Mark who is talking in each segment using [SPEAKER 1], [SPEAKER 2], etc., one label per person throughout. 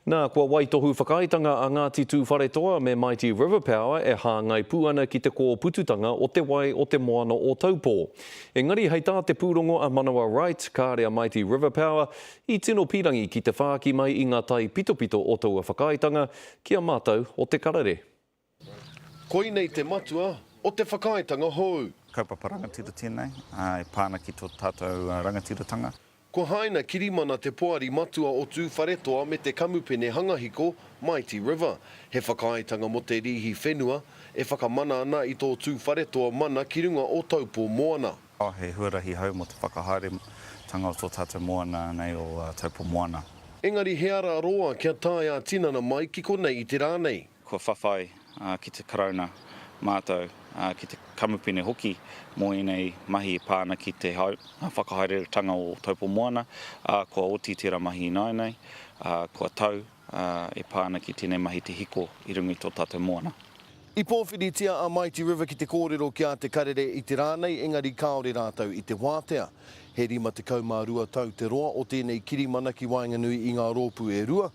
[SPEAKER 1] Nā, kua waitohu whakaitanga a Ngāti Tū Wharetoa me Mighty River Power e hāngai pūana ki te kōpututanga o te wai o te moana o Taupō. Engari, hei tā te pūrongo a Manawa Wright, kāre a Mighty River Power, I tino pirangi ki te whāki mai I ngā tai pitopito o taua whakaitanga, kia mātou o te karare.
[SPEAKER 2] Koinei te matua o te whakaitanga hou.
[SPEAKER 3] Kaupapa rangatira tēnei, e pāna ki tō tātou rangatiratanga.
[SPEAKER 2] Ko haina kirimana te poari matua o Tū Wharetoa me te kamupene hangahiko Mighty River. He whakaitanga mo te rihi whenua, e whakamana ana I tō Tū Wharetoa mana ki runga o Taupō Moana.
[SPEAKER 3] He huarahi hau mo te whakahaere tanga o tō tātou moana nei o Taupō Moana.
[SPEAKER 2] Engari he ara roa kia tāi a tinana mai ki konei I te rānei.
[SPEAKER 3] Kua whawhai ki te karauna mātou, ki te kamupene hoki mō nei mahi pāna ki te whakahaeretanga o Taupō Moana, kua oti tērā mahi nei, kua tau e pāna ki tēnei mahi te hiko I runga I tō tātou moana.
[SPEAKER 2] I pōwhiritia a Mighty River ki te kōrero ki a te karere I te rānei, engari kāore rātou I te wātea. He rima te kaumārua tau te roa o tēnei kirimana ki Wainganui I ngā rōpu e rua.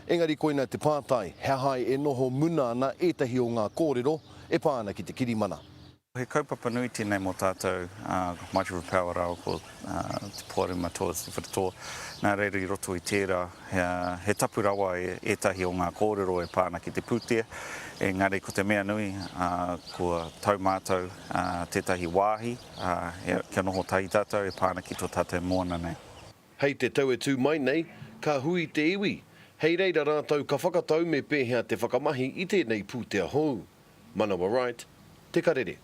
[SPEAKER 2] Engari koina te pātai, he hai e noho muna ana etahi o ngā kōrero e pāna ki te kirimana.
[SPEAKER 3] He kaupapa nui tēnei mō tātou Mighty River Power rao ko te poare matoa te wharetoa. Nā reira I roto I tērā, he tapu rawa etahi o ngā kōrero e pāna ki te pūtea. Engari ko te mea nui, kua tau mātou tētahi wāhi, kia noho tahi tātou e pāna ki tō tātou moana nei.
[SPEAKER 2] Hei te tau e tū mai nei, ka hui te iwi. Hei reira rātou ka whakatau me pēhea te whakamahi I tēnei pūtea hou. Manawa Wright, te karere.